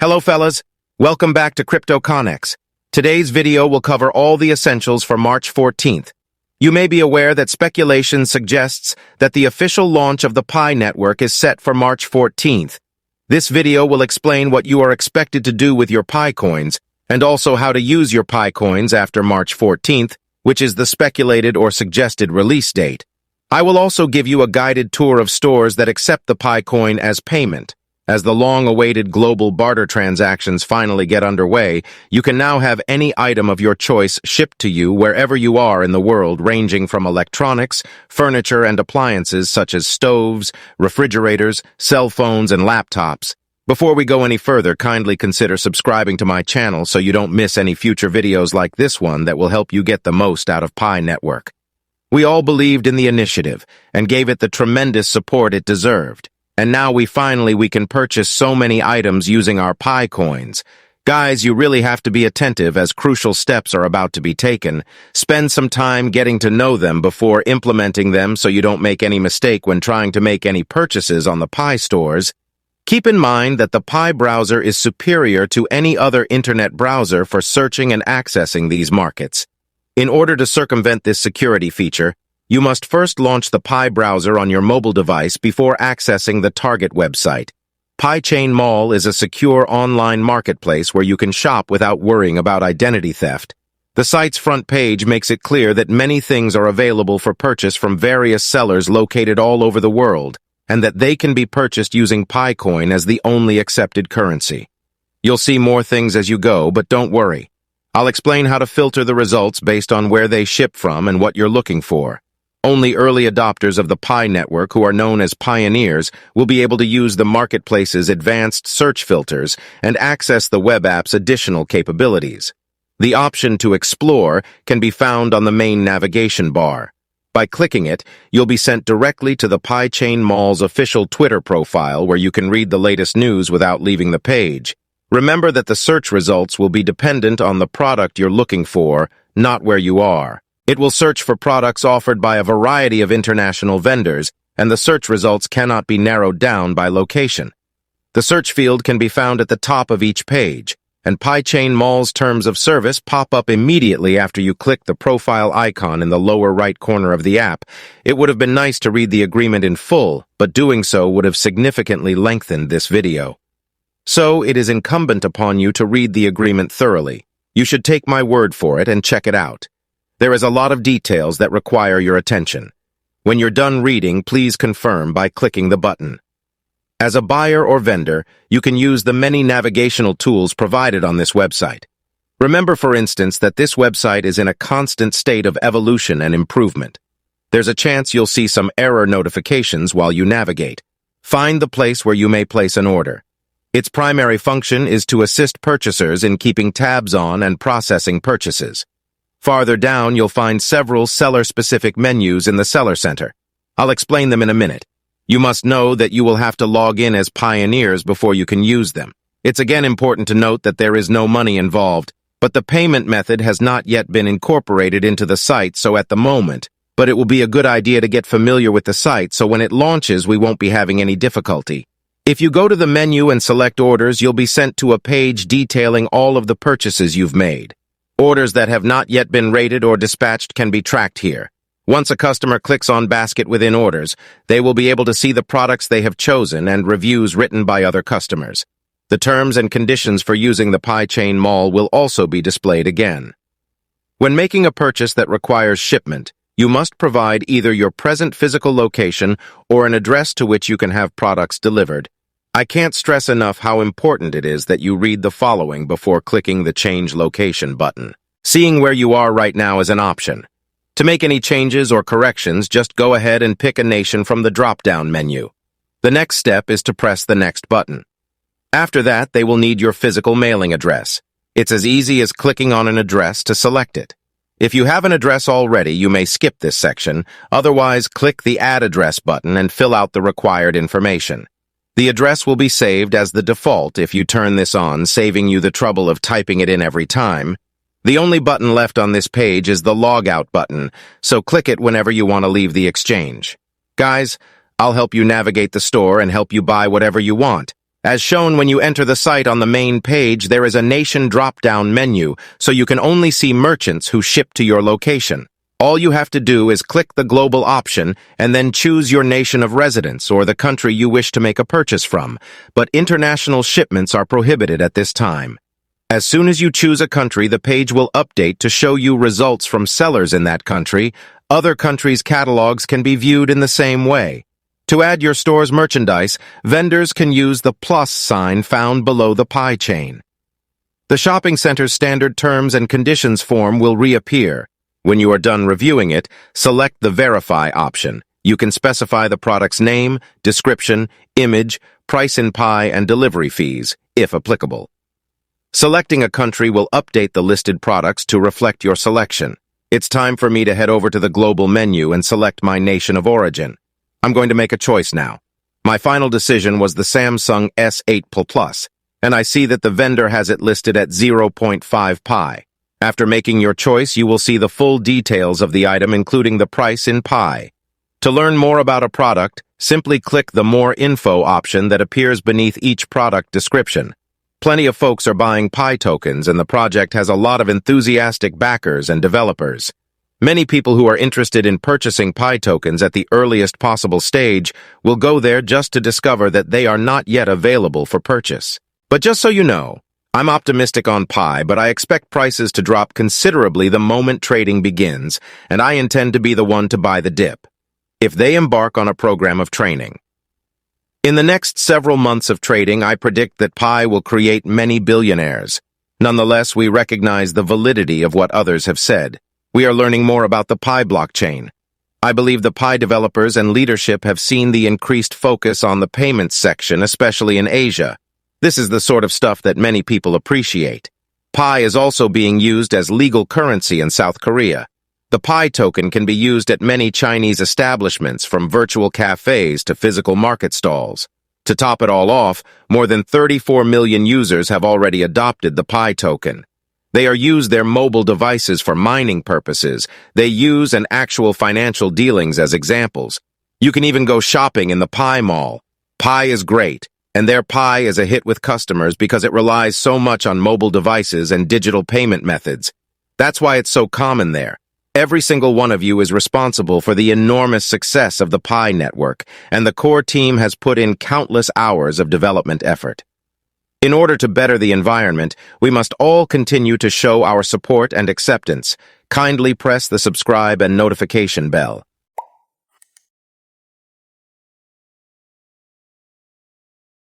Hello fellas, welcome back to CryptoConnex. Today's video will cover all the essentials for March 14th. You may be aware that speculation suggests that the official launch of the Pi network is set for March 14th. This video will explain what you are expected to do with your Pi coins, and also how to use your Pi coins after March 14th, which is the speculated or suggested release date. I will also give you a guided tour of stores that accept the Pi coin as payment. As the long-awaited global barter transactions finally get underway, you can now have any item of your choice shipped to you wherever you are in the world, ranging from electronics, furniture, and appliances such as stoves, refrigerators, cell phones, and laptops. Before we go any further, kindly consider subscribing to my channel so you don't miss any future videos like this one that will help you get the most out of Pi Network. We all believed in the initiative and gave it the tremendous support it deserved. And now we can purchase so many items using our Pi coins. Guys, you really have to be attentive as crucial steps are about to be taken. Spend some time getting to know them before implementing them so you don't make any mistake when trying to make any purchases on the Pi stores. Keep in mind that the Pi browser is superior to any other internet browser for searching and accessing these markets. In order to circumvent this security feature, you must first launch the Pi browser on your mobile device before accessing the target website. PiChain Mall is a secure online marketplace where you can shop without worrying about identity theft. The site's front page makes it clear that many things are available for purchase from various sellers located all over the world, and that they can be purchased using PiCoin as the only accepted currency. You'll see more things as you go, but don't worry. I'll explain how to filter the results based on where they ship from and what you're looking for. Only early adopters of the Pi network, who are known as pioneers, will be able to use the marketplace's advanced search filters and access the web app's additional capabilities. The option to explore can be found on the main navigation bar. By clicking it, you'll be sent directly to the PiChain Mall's official Twitter profile where you can read the latest news without leaving the page. Remember that the search results will be dependent on the product you're looking for, not where you are. It will search for products offered by a variety of international vendors, and the search results cannot be narrowed down by location. The search field can be found at the top of each page, and PiChain Mall's terms of service pop up immediately after you click the profile icon in the lower right corner of the app. It would have been nice to read the agreement in full, but doing so would have significantly lengthened this video. So, it is incumbent upon you to read the agreement thoroughly. You should take my word for it and check it out. There is a lot of details that require your attention. When you're done reading, please confirm by clicking the button. As a buyer or vendor, you can use the many navigational tools provided on this website. Remember, for instance, that this website is in a constant state of evolution and improvement. There's a chance you'll see some error notifications while you navigate. Find the place where you may place an order. Its primary function is to assist purchasers in keeping tabs on and processing purchases. Farther down, you'll find several seller-specific menus in the Seller Center. I'll explain them in a minute. You must know that you will have to log in as pioneers before you can use them. It's again important to note that there is no money involved, but the payment method has not yet been incorporated into the site, so at the moment, but it will be a good idea to get familiar with the site so when it launches we won't be having any difficulty. If you go to the menu and select orders, you'll be sent to a page detailing all of the purchases you've made. Orders that have not yet been rated or dispatched can be tracked here. Once a customer clicks on Basket within orders, they will be able to see the products they have chosen and reviews written by other customers. The terms and conditions for using the PiChain Mall will also be displayed again. When making a purchase that requires shipment, you must provide either your present physical location or an address to which you can have products delivered. I can't stress enough how important it is that you read the following before clicking the Change Location button. Seeing where you are right now is an option. To make any changes or corrections, just go ahead and pick a nation from the drop-down menu. The next step is to press the Next button. After that, they will need your physical mailing address. It's as easy as clicking on an address to select it. If you have an address already, you may skip this section. Otherwise, click the Add Address button and fill out the required information. The address will be saved as the default if you turn this on, saving you the trouble of typing it in every time. The only button left on this page is the Logout button, so click it whenever you want to leave the exchange. Guys, I'll help you navigate the store and help you buy whatever you want. As shown when you enter the site on the main page, there is a nation drop-down menu, so you can only see merchants who ship to your location. All you have to do is click the global option and then choose your nation of residence or the country you wish to make a purchase from, but international shipments are prohibited at this time. As soon as you choose a country, the page will update to show you results from sellers in that country. Other countries' catalogs can be viewed in the same way. To add your store's merchandise, vendors can use the plus sign found below the pie chain. The shopping center's standard terms and conditions form will reappear. When you are done reviewing it, select the Verify option. You can specify the product's name, description, image, price in pie, and delivery fees, if applicable. Selecting a country will update the listed products to reflect your selection. It's time for me to head over to the global menu and select my nation of origin. I'm going to make a choice now. My final decision was the Samsung S8 Plus, and I see that the vendor has it listed at 0.5 pi. After making your choice, you will see the full details of the item, including the price in pi. To learn more about a product, simply click the More Info option that appears beneath each product description. Plenty of folks are buying Pi tokens, and the project has a lot of enthusiastic backers and developers. Many people who are interested in purchasing Pi tokens at the earliest possible stage will go there just to discover that they are not yet available for purchase. But just so you know, I'm optimistic on Pi, but I expect prices to drop considerably the moment trading begins, and I intend to be the one to buy the dip, if they embark on a program of training. In the next several months of trading, I predict that Pi will create many billionaires. Nonetheless, we recognize the validity of what others have said. We are learning more about the Pi blockchain. I believe the Pi developers and leadership have seen the increased focus on the payments section, especially in Asia. This is the sort of stuff that many people appreciate. Pi is also being used as legal currency in South Korea. The Pi token can be used at many Chinese establishments, from virtual cafes to physical market stalls. To top it all off, more than 34 million users have already adopted the Pi token. They use their mobile devices for mining purposes. They use and actual financial dealings as examples. You can even go shopping in the Pi Mall. Pi is great, and their Pi is a hit with customers because it relies so much on mobile devices and digital payment methods. That's why it's so common there. Every single one of you is responsible for the enormous success of the Pi network, and the core team has put in countless hours of development effort. In order to better the environment, we must all continue to show our support and acceptance. Kindly press the subscribe and notification bell.